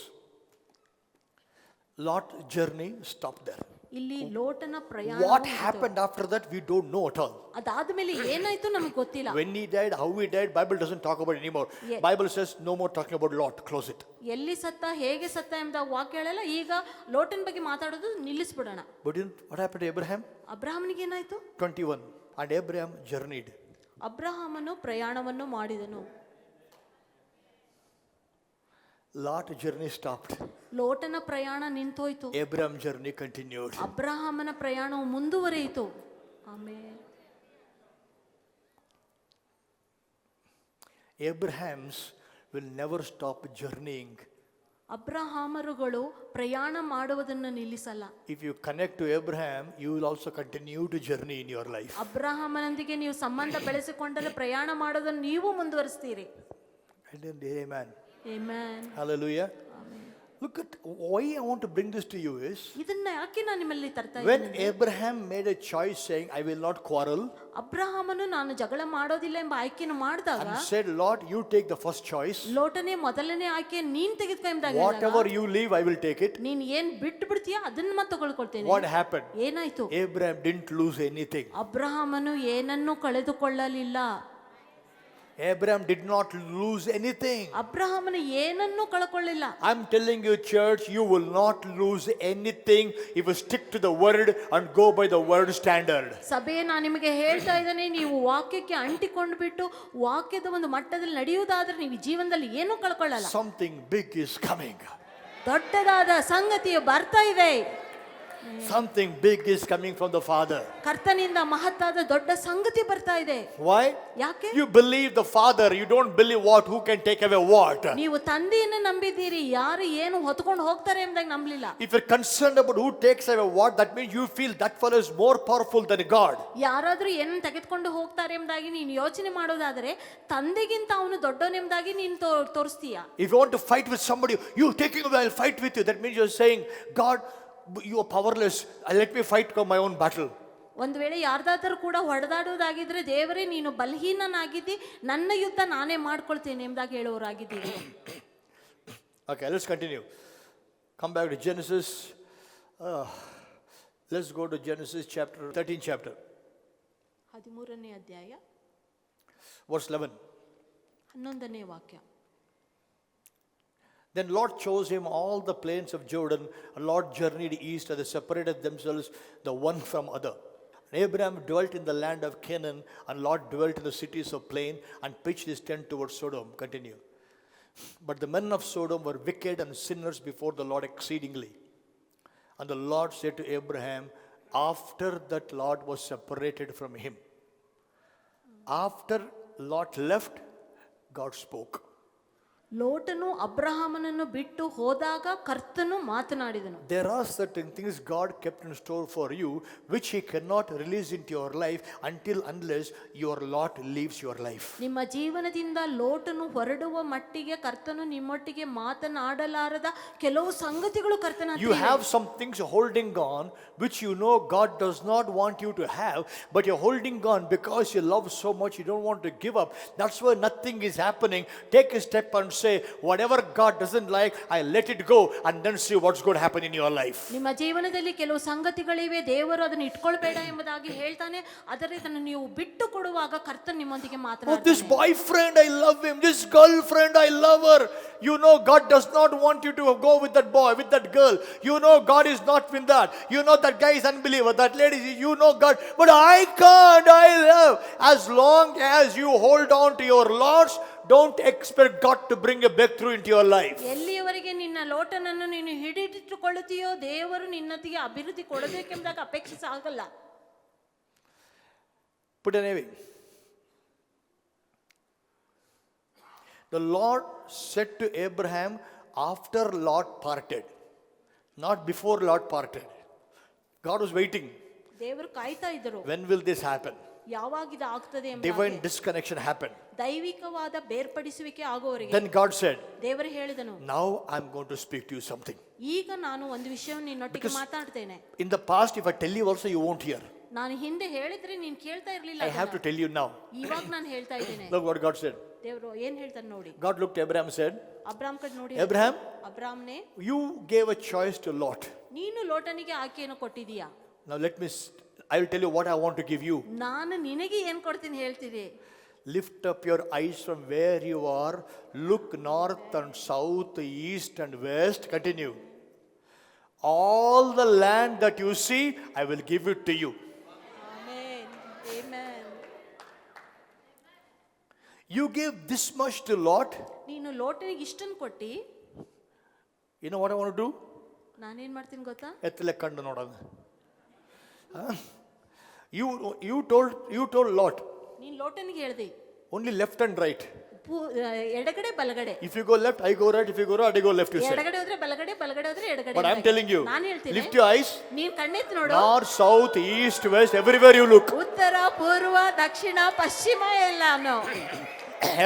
Lot journey stopped there. ಇಲ್ಲಿ ಲೋಟನ ಪ್ರಯಾಣ What happened after that we don't know at all. ಅದಾದ್ಮೇಲೆ ಏನಾಯ್ತು ನಮಗೆ ಗೊತ್ತಿಲ್ಲ. When he died, how he died, Bible doesn't talk about it anymore. Yes. Bible says no more talking about Lot. Close it. ಎಲ್ಲಿ ಸತ್ತ ಹೇಗೆ ಸತ್ತ ಎಂಬ ವಾಕ್ಯ ಹೇಳಲ್ಲ. ಈಗ ಲೋಟನ ಬಗ್ಗೆ ಮಾತಾಡೋದು ನಿಲ್ಲಿಸ್ಬಿಡೋಣ. But what happened to Abraham? ಅಬ್ರಹಾಮನಿಗೆ ಏನಾಯ್ತು? 21. And Abraham journeyed. ಅಬ್ರಹಾಮನು ಪ್ರಯಾಣವನ್ನು ಮಾಡಿದನು. Lot journey stopped. ಲೋಟನ ಪ್ರಯಾಣ ನಿಂತೋಯ್ತು. Abraham journey continued. ಅಬ್ರಹಾಮನ ಪ್ರಯಾಣವು ಮುಂದುವರಿಯಿತು. ಆಮೇಲೆ Abrahams will never stop journeying. ಅಬ್ರಹಾಮರುಗಳು ಪ್ರಯಾಣ ಮಾಡುವುದನ್ನು ನಿಲ್ಲಿಸಲ್ಲ. If you connect to Abraham, you will also continue to journey in your life. ಅಬ್ರಹಾಮನೊಂದಿಗೆ ನೀವು ಸಂಬಂಧ ಬೆಳೆಸಿಕೊಂಡರೆ ಪ್ರಯಾಣ ಮಾಡೋದನ್ನು ನೀವು ಮುಂದುವರಿಸ್ತೀರಿ. And then, amen. Amen. Hallelujah. Look at why I want to bring this to you is ಇದನ್ನ ಯಾಕೆ ನಾನು ನಿಮ್ಮಲ್ಲಿ ತರ್ತಾ when ಇದ್ದೀನಿ? Abraham made a choice saying, I will not quarrel, ಅಬ್ರಹಾಮನು ನಾನು ಜಗಳ ಮಾಡೋದಿಲ್ಲ ಎಂಬ ಆಯ್ಕೆಯನ್ನು ಮಾಡಿದಾಗ and said, Lord, you take the first choice. ಲೋಟನೇ ಮೊದಲನೇ ಆಯ್ಕೆ ನೀನ್ ತೆಗೆದುಕೊ ಎಂದಾಗ Whatever you leave, I will take it. ನೀನ್ ಏನ್ ಬಿಟ್ಟು ಬಿಡ್ತೀಯಾ ಅದನ್ನ ಮತ್ತೆ ತಗೊಳ್ಕೊಳ್ತೇನೆ. What happened? ಏನಾಯ್ತು? Abraham didn't lose anything. ಅಬ್ರಹಾಮನು ಏನನ್ನೂ ಕಳೆದುಕೊಳ್ಳಲಿಲ್ಲ. Abraham did not lose anything. ಅಬ್ರಹಾಮನು ಏನನ್ನೂ ಕಳ್ಕೊಳ್ಳಿಲ್ಲ. I'm telling you, church, you will not lose anything if you stick to the word and go by the word standard. ಸಭೆಯೇ ನಾನು ನಿಮಗೆ ಹೇಳ್ತಾ ಇದ್ದೇನೆ, ನೀವು ವಾಕ್ಯಕ್ಕೆ ಅಂಟಿಕೊಂಡು ಬಿಟ್ಟು ವಾಕ್ಯದ ಒಂದು ಮಟ್ಟದಲ್ಲಿ ನಡೆಯುವುದಾದ್ರೆ ನೀವು ಜೀವನದಲ್ಲಿ ಏನೂ ಕಳ್ಕೊಳ್ಳಲ್ಲ. Something big is coming. ದೊಡ್ಡದಾದ ಸಂಗತಿಯು ಬರ್ತಾ ಇದೆ. Something big is coming from the Father. ಕರ್ತನಿಂದ ಮಹತ್ತಾದ ದೊಡ್ಡ ಸಂಗತಿ ಬರ್ತಾ ಇದೆ. Why? ಯಾಕೆ? You believe the Father, you don't believe who can take away what. ನೀವು ತಂದೆಯನ್ನು ನಂಬಿದ್ದೀರಿ, ಯಾರು ಏನು ಹೊತ್ಕೊಂಡು ಹೋಗ್ತಾರೆ ಎಂಬುದಾಗಿ ನಂಬಲಿಲ್ಲ. If you're concerned about who takes away what, that means you feel that fellow is more powerful than God. ಯಾರಾದ್ರೂ ಏನನ್ನು ತೆಗೆದುಕೊಂಡು ಹೋಗ್ತಾರೆ ಎಂಬುದಾಗಿ ನೀನು ಯೋಚನೆ ಮಾಡೋದಾದ್ರೆ ತಂದೆಗಿಂತ ಅವನು ದೊಡ್ಡವನೆಂಬುದಾಗಿ ನೀನು ತೋರಿಸ್ತೀಯ. If you want to fight with somebody, you taking away, I'll fight with you. That means you're saying, God, you are powerless. Let me fight my own battle. ಒಂದು ವೇಳೆ ಯಾರ್ದಾದ್ರೂ ಕೂಡ ಹೊಡೆದಾಡುವುದಾಗಿದ್ರೆ ದೇವರೇ ನೀನು ಬಲಹೀನನಾಗಿದ್ದಿ, ನನ್ನ ಯುದ್ಧ ನಾನೇ ಮಾಡ್ಕೊಳ್ತೇನೆ ಎಂಬುದಾಗಿ ಹೇಳುವವರಾಗಿದ್ದೀರಿ. Okay, let's continue. Come back to Genesis. Let's go to Genesis chapter 13 chapter. 13ನೇ ಅಧ್ಯಾಯ Verse 11. 11ನೇ ವಾಕ್ಯ. Then Lot chose him all the plains of Jordan, and Lot journeyed east, and they separated themselves the one from other. And Abraham dwelt in the land of Canaan, and Lot dwelt in the cities of plain, and pitched his tent towards Sodom. Continue. But the men of Sodom were wicked and sinners before the Lord exceedingly. And the Lord said to Abraham, after that Lot was separated from him. After Lot left, God spoke. ಲೋಟನು ಅಬ್ರಹಾಮನನ್ನು ಬಿಟ್ಟು ಹೋದಾಗ ಕರ್ತನು ಮಾತನಾಡಿದನು. There are certain things God kept in store for you which He cannot release into your life unless your Lot leaves your life. ನಿಮ್ಮ ಜೀವನದಿಂದ ಲೋಟನು ಹೊರಡುವ ಮಟ್ಟಿಗೆ ಕರ್ತನು ನಿಮ್ಮೊಟ್ಟಿಗೆ ಮಾತನಾಡಲಾರದ ಕೆಲವು ಸಂಗತಿಗಳು ಕರ್ತನ. You have some things holding on which you know God does not want you to have, but you're holding on because you love so much, you don't want to give up. That's why nothing is happening. Take a step and say, whatever God doesn't like, I let it go, and then see what's going to happen in your life. ನಿಮ್ಮ ಜೀವನದಲ್ಲಿ ಕೆಲವು ಸಂಗತಿಗಳಿವೆ, ದೇವರು ಅದನ್ನು ಇಟ್ಕೊಳ್ಬೇಡ ಎಂಬುದಾಗಿ ಹೇಳ್ತಾನೆ. ಆದರೆ ಇದನ್ನು ನೀವು ಬಿಟ್ಟು ಕೊಡುವಾಗ ಕರ್ತನು ನಿಮ್ಮೊಂದಿಗೆ Oh, ಮಾತನಾಡ್ತಾನೆ. this boyfriend, I love him. This girlfriend, I love her. You know God does not want you to go with that boy, with that girl. You know God is not with that. You know that guy is unbeliever, that lady, you know God. But I can't, I love. As long as you hold on to your Lord's, don't expect God to bring a breakthrough into your life. ಎಲ್ಲಿಯವರೆಗೆ ನಿನ್ನ ಲೋಟನನ್ನು ನೀನು ಹಿಡಿದಿಟ್ಟುಕೊಳ್ಳುತ್ತೀಯೋ ದೇವರು ನಿನ್ನೊಂದಿಗೆ ಅಭಿವೃದ್ಧಿ ಕೊಡಬೇಕೆಂಬುದಾಗಿ ಅಪೇಕ್ಷಿಸಾಗಲ್ಲ. Put an away. The Lord said to Abraham after Lot parted, not before Lot parted. God was waiting. ದೇವರು ಕಾಯ್ತಾ ಇದ್ರು. When will this happen? ಯಾವಾಗ ಇದು ಆಗ್ತದೆ ಎಂಬ divine disconnection happened. ದೈವಿಕವಾದ ಬೇರ್ಪಡಿಸುವಿಕೆ ಆಗುವವರೆಗೆ Then God said, ದೇವರು ಹೇಳಿದನು, now I'm going to speak to you something. ಈಗ ನಾನು ಒಂದು ವಿಷಯವನ್ನು ನಿನ್ನೊಟ್ಟಿಗೆ ಮಾತಾಡ್ತೇನೆ. In the past, if I tell you also, you won't hear. ನಾನು ಹಿಂದೆ ಹೇಳಿದ್ರೆ ನೀನು ಕೇಳ್ತಾ ಇರ್ಲಿಲ್ಲ. I have to tell you now. ಇವಾಗ ನಾನು ಹೇಳ್ತಾ ಇದ್ದೇನೆ. Look what God said. ದೇವರು ಏನ್ ಹೇಳ್ತಾನೆ ನೋಡಿ. God looked at Abraham and said, ಅಬ್ರಾಮ್ ಕಡೆ ನೋಡಿ, Abraham, ಅಬ್ರಾಮ್ನೇ, you gave a choice to Lot. ನೀನು ಲೋಟನಿಗೆ ಆಕೆಯನ್ನು ಕೊಟ್ಟಿದೀಯಾ. Now I will tell you what I want to give you. ನಾನು ನಿನಗೆ ಏನ್ ಕೊಡ್ತೀನಿ ಹೇಳ್ತೀನಿ. Lift up your eyes from where you are. Look north and south, east and west. Continue. All the land that you see, I will give it to you. Amen. Amen. You gave this much to Lot. ನೀನು ಲೋಟನಿಗೆ ಇಷ್ಟನ್ನು ಕೊಟ್ಟಿ. You know what I want to do? ನಾನೇನ್ ಮಾಡ್ತೀನಿ ಗೊತ್ತಾ? ಎತ್ತಲೆ ಕಂಡು ನೋಡೋದು. You told Lot. ನೀನು ಲೋಟನಿಗೆ ಹೇಳ್ದಿ. Only left and right. ಎಡಗಡೆ ಬಲಗಡೆ. If you go left, I go right. If you go right, I go left. You say. ಎಡಗಡೆ ಹೋದ್ರೆ ಬಲಗಡೆ, ಬಲಗಡೆ ಹೋದ್ರೆ ಎಡಗಡೆ. But I'm telling you, ನಾನು ಹೇಳ್ತೀನಿ, lift your eyes. ನೀನು ಕಣ್ಣೆತ್ತಿ ನೋಡು. North, south, east, west, everywhere you look. ಉತ್ತರ, ಪೂರ್ವ, ದಕ್ಷಿಣ, ಪಶ್ಚಿಮ ಎಲ್ಲಾನು.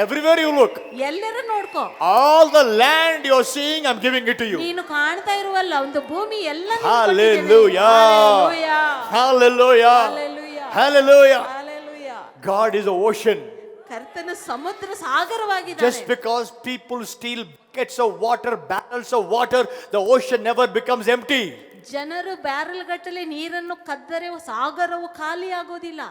Everywhere you look. ಎಲ್ಲರೂ ನೋಡ್ಕೋ. All the land you're seeing, I'm giving it to you. ನೀನು ಕಾಣ್ತಾ ಇರುವಲ್ಲ ಒಂದು ಭೂಮಿ ಎಲ್ಲ Hallelujah. Hallelujah. Hallelujah. God is an ocean. ಕರ್ತನ ಸಮುದ್ರ ಸಾಗರವಾಗಿದ್ದಾನೆ. Just because people steal buckets of water, barrels of water, the ocean never becomes empty. ಜನರು barrel ಗಟ್ಟಲೆ ನೀರನ್ನು ಕದ್ದರೆ ಸಾಗರವು ಖಾಲಿ ಆಗೋದಿಲ್ಲ.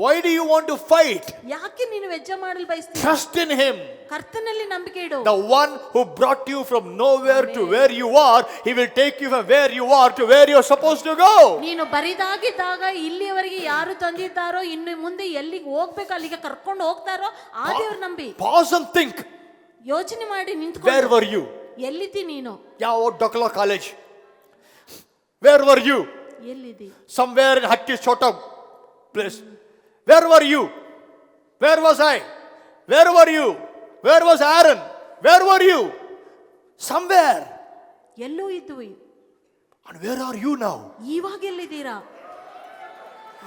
Why do you want to fight? ಯಾಕೆ ನೀನು ವೆಜ್ಜ ಮಾಡಲು ಬಯಸ್ತೀಯ? Trust in him. ಕರ್ತನಲ್ಲಿ ನಂಬಿಕೆ ಇಡು. The one who brought you from nowhere to where you are, he will take you from where you are to where you're supposed to go. ನೀನು ಬರಿದಾಗಿದ್ದಾಗ ಇಲ್ಲಿಯವರೆಗೆ ಯಾರು ತಂದಿದ್ದಾರೋ ಇನ್ನು ಮುಂದೆ ಎಲ್ಲಿಗೆ ಹೋಗ್ಬೇಕು ಅಲ್ಲಿಗೆ ಕರ್ಕೊಂಡು ಹೋಗ್ತಾರೋ ಆ ದೇವ್ರ ನಂಬಿ. Pause and think. ಯೋಚನೆ ಮಾಡಿ ನಿಂತ್ಕೊ. Where were you? ಎಲ್ಲಿದ್ದಿ ನೀನು? ಯಾವ Dokla College? Where were you? ಎಲ್ಲಿದ್ದಿ? Somewhere in Hatti Chota place. Where were you? Where was I? Where were you? Where was Aaron? Where were you? Somewhere. ಎಲ್ಲೂ ಇದ್ವಿ. And where are you now? ಇವಾಗ ಎಲ್ಲಿದ್ದೀರಾ?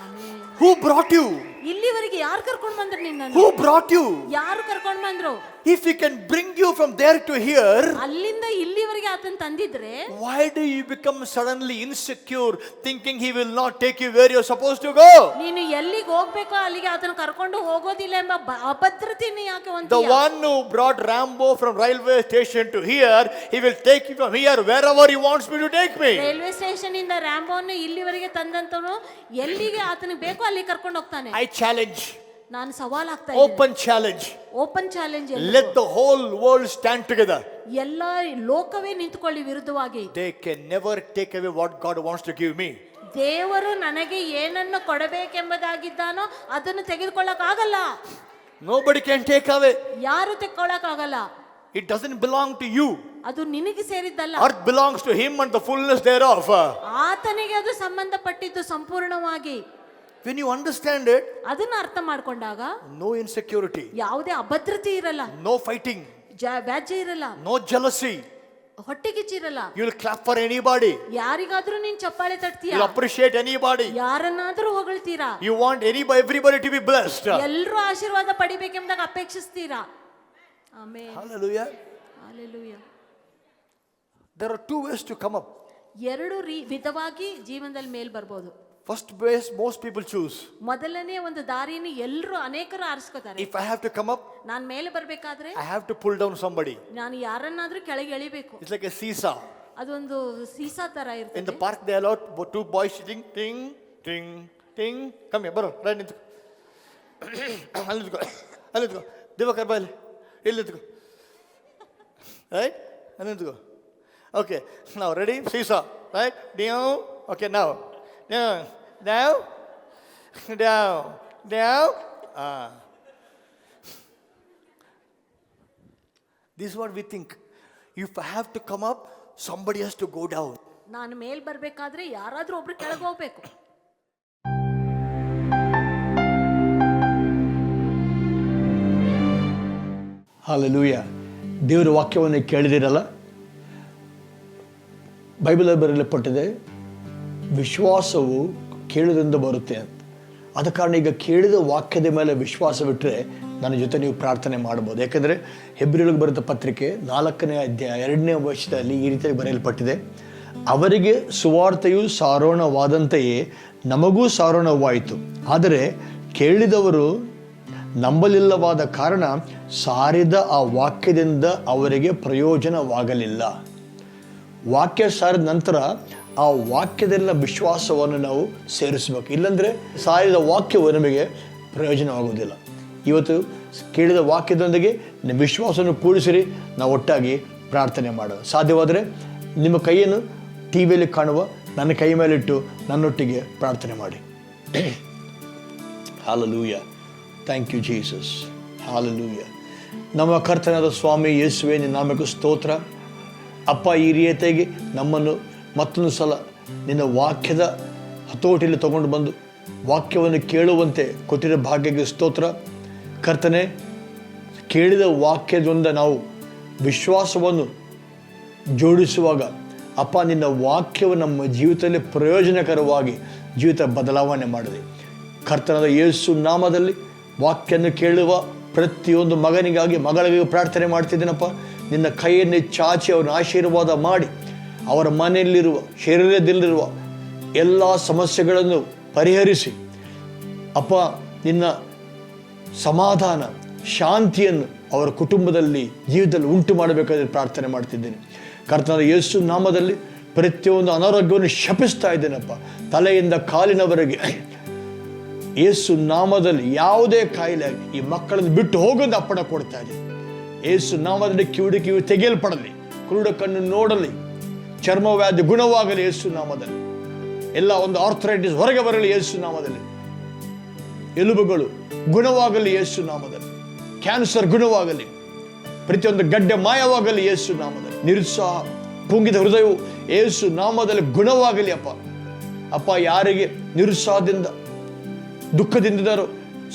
Amen. Who brought you? ಇಲ್ಲಿವರೆಗೆ ಯಾರು ಕರ್ಕೊಂಡು ಬಂದ್ರು ನಿನ್ನನ್ನು? Who brought you? ಯಾರು ಕರ್ಕೊಂಡು ಬಂದ್ರು? If he can bring you from there to here, ಅಲ್ಲಿಂದ ಇಲ್ಲಿವರೆಗೆ ಆತನ ತಂದಿದ್ರೆ, why do you become suddenly insecure, thinking he will not take you where you're supposed to go? ನೀನು ಎಲ್ಲಿಗೆ ಹೋಗ್ಬೇಕೋ ಅಲ್ಲಿಗೆ ಆತನ ಕರ್ಕೊಂಡು ಹೋಗೋದಿಲ್ಲ ಎಂಬ ಅಭದ್ರತೆಯನ್ನು ಯಾಕೆ ಹೊಂದಿಯ? The one who brought Rambo from railway station to here, he will take you from here wherever he wants me to take me. Railway station ಇಂದ ರ್ಯಾಂಬೋನ್ನು ಇಲ್ಲಿವರೆಗೆ ತಂದಂತವನು ಎಲ್ಲಿಗೆ ಆತನಿಗೆ ಬೇಕೋ ಅಲ್ಲಿ ಕರ್ಕೊಂಡು ಹೋಗ್ತಾನೆ. I challenge. ನಾನು ಸವಾಲ್ ಆಗ್ತಾ Open challenge. Open challenge. Let the whole world stand together. ಎಲ್ಲ ಲೋಕವೇ ನಿಂತುಕೊಳ್ಳಿ ವಿರುದ್ಧವಾಗಿ. They can never take away what God wants to give me. ದೇವರು ನನಗೆ ಏನನ್ನು ಕೊಡಬೇಕೆಂಬುದಾಗಿದ್ದಾನೋ ಅದನ್ನು ತೆಗೆದುಕೊಳ್ಳಕ್ಕಾಗಲ್ಲ. Nobody can take away. ಯಾರು ತೆಕ್ಕೊಳ್ಳಕ್ಕಾಗಲ್ಲ. It doesn't belong to you. ಅದು ನಿನಗೆ ಸೇರಿದ್ದಲ್ಲ. Earth belongs to him and the fullness thereof. ಆತನಿಗೆ ಅದು ಸಂಬಂಧಪಟ್ಟಿದ್ದು ಸಂಪೂರ್ಣವಾಗಿ. When you understand it, ಅದನ್ನ ಅರ್ಥ ಮಾಡ್ಕೊಂಡಾಗ no insecurity, ಯಾವುದೇ ಅಭದ್ರತೆ ಇರಲ್ಲ, no fighting, ವ್ಯಾಜ್ಯ ಇರಲ್ಲ, no jealousy. ಹೊಟ್ಟೆಗಿಚ್ಚಿರಲ್ಲ. You will clap for anybody. ಯಾರಿಗಾದ್ರೂ ನೀನ್ ಚಪ್ಪಾಳೆ ತಟ್ತೀಯ. You will appreciate anybody. ಯಾರನ್ನಾದ್ರೂ ಹೊಗಳ್ತೀರಾ. You want everybody to be blessed. ಎಲ್ಲರೂ ಆಶೀರ್ವಾದ ಪಡಿಬೇಕೆಂಬುದಾಗ ಅಪೇಕ್ಷಿಸ್ತೀರಾ. Amen. Hallelujah. Hallelujah. There are two ways to come up. ಎರಡು ವಿಧವಾಗಿ ಜೀವನದಲ್ಲಿ ಮೇಲ್ ಬರ್ಬೋದು. First base most people choose. ಮೊದಲನೇ ಒಂದು ದಾರಿಯನ್ನು ಎಲ್ಲರೂ ಅನೇಕರು ಆರಿಸ್ಕೋತಾರೆ. If I have to come up, ನಾನು ಮೇಲೆ ಬರಬೇಕಾದ್ರೆ I have to pull down somebody. ನಾನು ಯಾರನ್ನಾದ್ರೂ ಕೆಳಗೆ ಎಳಿಬೇಕು. It's like a seesaw. ಅದೊಂದು ಸೀಸಾ ತರ ಇರ್ತದೆ. In the park they allow two boys sitting, ting, ting, ting. Come here, baro, right ನಿಂತು. ಅಲ್ಲಿ ನಿಂತು, ಅಲ್ಲಿ ನಿಂತು. ದಿವಾಕರ್ ಬಾ ಇಲ್ಲಿ, ಇಲ್ಲಿ ನಿಂತು. Right? ಅಲ್ಲಿ ನಿಂತು. Okay, now ready? Seesaw, right? Down. Okay, now. Down, down, down, down. This is what we think. If I have to come up, somebody has to go down. ನಾನು ಮೇಲ್ ಬರಬೇಕಾದ್ರೆ ಯಾರಾದ್ರೂ ಒಬ್ರು ಕೆಳಗೆ ಹೋಗ್ಬೇಕು. Hallelujah. ದೇವರ ವಾಕ್ಯವನ್ನು ಕೇಳಿದಿರಲ್ಲ. ಬೈಬಲ್ ಬರೆಯಲ್ಪಟ್ಟಿದೆ, ವಿಶ್ವಾಸವು ಕೇಳುವುದರಿಂದ ಬರುತ್ತೆ ಅಂತ. ಆದ ಕಾರಣ ಈಗ ಕೇಳಿದ ವಾಕ್ಯದ ಮೇಲೆ ವಿಶ್ವಾಸವಿಟ್ಟರೆ ನನ್ನ ಜೊತೆ ನೀವು ಪ್ರಾರ್ಥನೆ ಮಾಡ್ಬೋದು. ಯಾಕೆಂದರೆ ಹೆಬ್ರಿಯರಿಗೆ ಬರೆದ ಪತ್ರಿಕೆ 4ನೇ ಅಧ್ಯಾಯ 2ನೇ ವಚನದಲ್ಲಿ ಈ ರೀತಿಯಾಗಿ ಬರೆಯಲ್ಪಟ್ಟಿದೆ, ಅವರಿಗೆ ಸುವಾರ್ತೆಯು ಸಾರೋಣವಾದಂತೆಯೇ ನಮಗೂ ಸಾರೋಣವಾಯಿತು, ಆದರೆ ಕೇಳಿದವರು ನಂಬಲಿಲ್ಲವಾದ ಕಾರಣ ಸಾರಿದ ಆ ವಾಕ್ಯದಿಂದ ಅವರಿಗೆ ಪ್ರಯೋಜನವಾಗಲಿಲ್ಲ. ವಾಕ್ಯ ಸಾರಿದ ನಂತರ ಆ ವಾಕ್ಯದಲ್ಲ ವಿಶ್ವಾಸವನ್ನು ನಾವು ಸೇರಿಸಬೇಕು, ಇಲ್ಲಾಂದರೆ ಸಾರಿದ ವಾಕ್ಯವು ನಮಗೆ ಪ್ರಯೋಜನವಾಗುವುದಿಲ್ಲ. ಇವತ್ತು ಕೇಳಿದ ವಾಕ್ಯದೊಂದಿಗೆ ನಿಮ್ಮ ವಿಶ್ವಾಸವನ್ನು ಕೂಡಿಸಿರಿ, ನಾವು ಒಟ್ಟಾಗಿ ಪ್ರಾರ್ಥನೆ ಮಾಡೋದು. ಸಾಧ್ಯವಾದರೆ ನಿಮ್ಮ ಕೈಯನ್ನು ಟಿ ವಿಯಲ್ಲಿ ಕಾಣುವ ನನ್ನ ಕೈ ಮೇಲಿಟ್ಟು ನನ್ನೊಟ್ಟಿಗೆ ಪ್ರಾರ್ಥನೆ ಮಾಡಿ. Hallelujah, thank you Jesus, hallelujah. ನಮ್ಮ ಕರ್ತನಾದ ಸ್ವಾಮಿ ಯೇಸುವೇ, ನಿನ್ನ ನಾಮಕ್ಕೆ ಸ್ತೋತ್ರ. ಅಪ್ಪ, ಈ ರೀತಿಯಾಗಿ ನಮ್ಮನ್ನು ಮತ್ತೊಂದು ಸಲ ನಿನ್ನ ವಾಕ್ಯದ ಹತೋಟಿಯಲ್ಲಿ ತಗೊಂಡು ಬಂದು ವಾಕ್ಯವನ್ನು ಕೇಳುವಂತೆ ಕೊಟ್ಟಿರೋ ಭಾಗ್ಯಕ್ಕೆ ಸ್ತೋತ್ರ. ಕರ್ತನೆ, ಕೇಳಿದ ವಾಕ್ಯದಿಂದ ನಾವು ವಿಶ್ವಾಸವನ್ನು ಜೋಡಿಸುವಾಗ ಅಪ್ಪ, ನಿನ್ನ ವಾಕ್ಯವು ನಮ್ಮ ಜೀವಿತದಲ್ಲಿ ಪ್ರಯೋಜನಕರವಾಗಿ ಜೀವಿತ ಬದಲಾವಣೆ ಮಾಡಿದೆ. ಕರ್ತನಾದ ಯೇಸು ನಾಮದಲ್ಲಿ ವಾಕ್ಯವನ್ನು ಕೇಳುವ ಪ್ರತಿಯೊಂದು ಮಗನಿಗಾಗಿ ಮಗಳಿಗಾಗಿ ಪ್ರಾರ್ಥನೆ ಮಾಡ್ತಿದ್ದೀನಪ್ಪ. ನಿನ್ನ ಕೈಯನ್ನೇ ಚಾಚಿ ಅವ್ರನ್ನ ಆಶೀರ್ವಾದ ಮಾಡಿ ಅವರ ಮನೆಯಲ್ಲಿರುವ ಶರೀರದಲ್ಲಿರುವ ಎಲ್ಲ ಸಮಸ್ಯೆಗಳನ್ನು ಪರಿಹರಿಸಿ ಅಪ್ಪ, ನಿನ್ನ ಸಮಾಧಾನ ಶಾಂತಿಯನ್ನು ಅವರ ಕುಟುಂಬದಲ್ಲಿ ಜೀವಿತದಲ್ಲಿ ಉಂಟು ಮಾಡಬೇಕಾದ್ರೆ ಪ್ರಾರ್ಥನೆ ಮಾಡ್ತಿದ್ದೇನೆ. ಕರ್ತನಾದ ಯೇಸು ನಾಮದಲ್ಲಿ ಪ್ರತಿಯೊಂದು ಅನಾರೋಗ್ಯವನ್ನು ಶಪಿಸ್ತಾ ಇದ್ದೇನಪ್ಪ. ತಲೆಯಿಂದ ಕಾಲಿನವರೆಗೆ ಯೇಸು ನಾಮದಲ್ಲಿ ಯಾವುದೇ ಕಾಯಿಲೆ ಈ ಮಕ್ಕಳನ್ನು ಬಿಟ್ಟು ಹೋಗೋದು ಅಪ್ಪಣೆ ಕೊಡ್ತಾ ಇದೆ. ಯೇಸು ನಾಮದಲ್ಲಿ ಕಿವಿ ತೆಗೆಯಲ್ಪಡಲಿ, ಕುರುಡ ಕಣ್ಣು ನೋಡಲಿ, ಚರ್ಮ ವ್ಯಾಧಿ ಗುಣವಾಗಲಿ ಯೇಸು ನಾಮದಲ್ಲಿ. ಎಲ್ಲ ಒಂದು ಆರ್ಥರೈಟಿಸ್ ಹೊರಗೆ ಬರಲಿ ಯೇಸು ನಾಮದಲ್ಲಿ. ಎಲುಬುಗಳು ಗುಣವಾಗಲಿ ಯೇಸು ನಾಮದಲ್ಲಿ. ಕ್ಯಾನ್ಸರ್ ಗುಣವಾಗಲಿ, ಪ್ರತಿಯೊಂದು ಗಡ್ಡೆ ಮಾಯವಾಗಲಿ ಯೇಸು ನಾಮದಲ್ಲಿ. ನಿರುತ್ಸಾಹ, ಕುಂಗಿದ ಹೃದಯವು ಯೇಸು ನಾಮದಲ್ಲಿ ಗುಣವಾಗಲಿ ಅಪ್ಪ. ಅಪ್ಪ, ಯಾರಿಗೆ ನಿರುತ್ಸಾಹದಿಂದ ದುಃಖದಿಂದಿದ್ದಾರೋ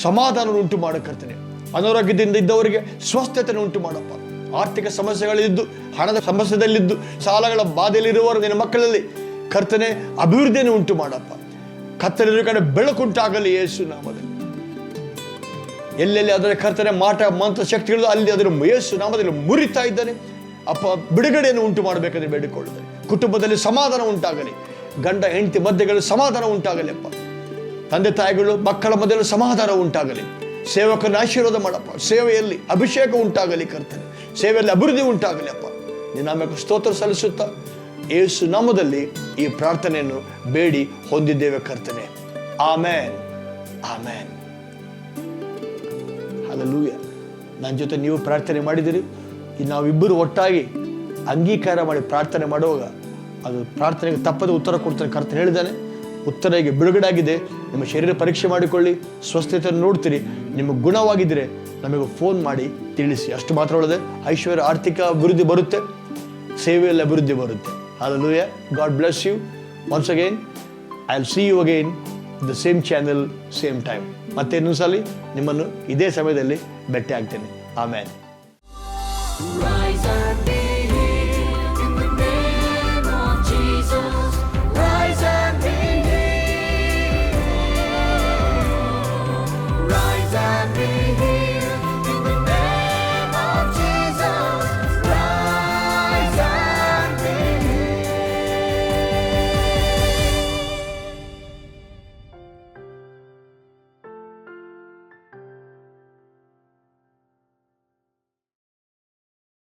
ಸಮಾಧಾನ ಉಂಟು ಮಾಡಕರ್ತೇನೆ. ಅನಾರೋಗ್ಯದಿಂದ ಇದ್ದವರಿಗೆ ಸ್ವಸ್ಥತೆಯನ್ನು ಉಂಟು ಮಾಡಪ್ಪ. ಆರ್ಥಿಕ ಸಮಸ್ಯೆಗಳಿದ್ದು, ಹಣದ ಸಮಸ್ಯೆದಲ್ಲಿದ್ದು, ಸಾಲಗಳ ಬಾಧೆಯಲ್ಲಿರುವವರು ನಿನ್ನ ಮಕ್ಕಳಲ್ಲಿ ಕರ್ತನೆ ಅಭಿವೃದ್ಧಿಯನ್ನು ಉಂಟು ಮಾಡಪ್ಪ. ಕತ್ತಲಿರುವ ಕಡೆ ಬೆಳಕುಂಟಾಗಲಿ ಯೇಸು ನಾಮದಲ್ಲಿ. ಎಲ್ಲೆಲ್ಲಿ ಅದರ ಕರ್ತನೆ ಮಾಟ ಮಂತ್ರ ಶಕ್ತಿಗಳು ಅಲ್ಲಿ ಅದರ ಯೇಸು ನಾಮದಲ್ಲಿ ಮುರಿತಾ ಇದ್ದಾನೆ ಅಪ್ಪ. ಬಿಡುಗಡೆಯನ್ನು ಉಂಟು ಮಾಡಬೇಕಾದ್ರೆ ಬೇಡಿಕೊಳ್ಳುತ್ತಾರೆ. ಕುಟುಂಬದಲ್ಲಿ ಸಮಾಧಾನ ಉಂಟಾಗಲಿ, ಗಂಡ ಹೆಂಡತಿ ಮಧ್ಯೆಗಳು ಸಮಾಧಾನ ಉಂಟಾಗಲಿ ಅಪ್ಪ. ತಂದೆ ತಾಯಿಗಳು ಮಕ್ಕಳ ಮಧ್ಯೆ ಸಮಾಧಾನ ಉಂಟಾಗಲಿ. ಸೇವಕರನ್ನು ಆಶೀರ್ವಾದ ಮಾಡಪ್ಪ. ಸೇವೆಯಲ್ಲಿ ಅಭಿಷೇಕ ಉಂಟಾಗಲಿ ಕರ್ತನೆ, ಸೇವೆಯಲ್ಲಿ ಅಭಿವೃದ್ಧಿ ಉಂಟಾಗಲಿ ಅಪ್ಪ. ನಿನ್ನ ನಾಮಕ್ಕೆ ಸ್ತೋತ್ರ ಸಲ್ಲಿಸುತ್ತಾ ಯೇಸು ನಾಮದಲ್ಲಿ ಈ ಪ್ರಾರ್ಥನೆಯನ್ನು ಬೇಡಿ ಹೊಂದಿದ್ದೇವೆ ಕರ್ತನೆ. ಆಮೇನ್, ಆಮೇನ್, ಹಲ್ಲೆಲೂಯಾ. ನನ್ನ ಜೊತೆ ನೀವು ಪ್ರಾರ್ಥನೆ ಮಾಡಿದಿರಿ. ನಾವಿಬ್ಬರು ಒಟ್ಟಾಗಿ ಅಂಗೀಕಾರ ಮಾಡಿ ಪ್ರಾರ್ಥನೆ ಮಾಡುವಾಗ ಅದು ಪ್ರಾರ್ಥನೆಗೆ ತಪ್ಪದೆ ಉತ್ತರ ಕೊಡ್ತಾನೆ. ಕರ್ತನೆ ಹೇಳಿದ್ದಾನೆ, ಉತ್ತರ ಈಗ ಬಿಡುಗಡೆ ಆಗಿದೆ. ನಿಮ್ಮ ಶರೀರ ಪರೀಕ್ಷೆ ಮಾಡಿಕೊಳ್ಳಿ, ಸ್ವಸ್ಥತೆಯನ್ನು ನೋಡ್ತೀರಿ. ನಿಮಗೆ ಗುಣವಾಗಿದ್ದರೆ ನಮಗೆ ಫೋನ್ ಮಾಡಿ ತಿಳಿಸಿ. ಅಷ್ಟು ಮಾತ್ರ ಒಳ್ಳೆದೆ. ಐಶ್ವರ್ಯ, ಆರ್ಥಿಕ ಅಭಿವೃದ್ಧಿ ಬರುತ್ತೆ, ಸೇವೆಯಲ್ಲಿ ಅಭಿವೃದ್ಧಿ ಬರುತ್ತೆ. Hallelujah. God bless you once again. I will see you again the same channel, same time. ಮತ್ತೆ ಇನ್ನೊಂದ್ಸಲ ನಿಮ್ಮನ್ನು ಇದೇ ಸಮಯದಲ್ಲಿ ಭೇಟಿ ಆಗ್ತೇನೆ. ಆಮೇನ್.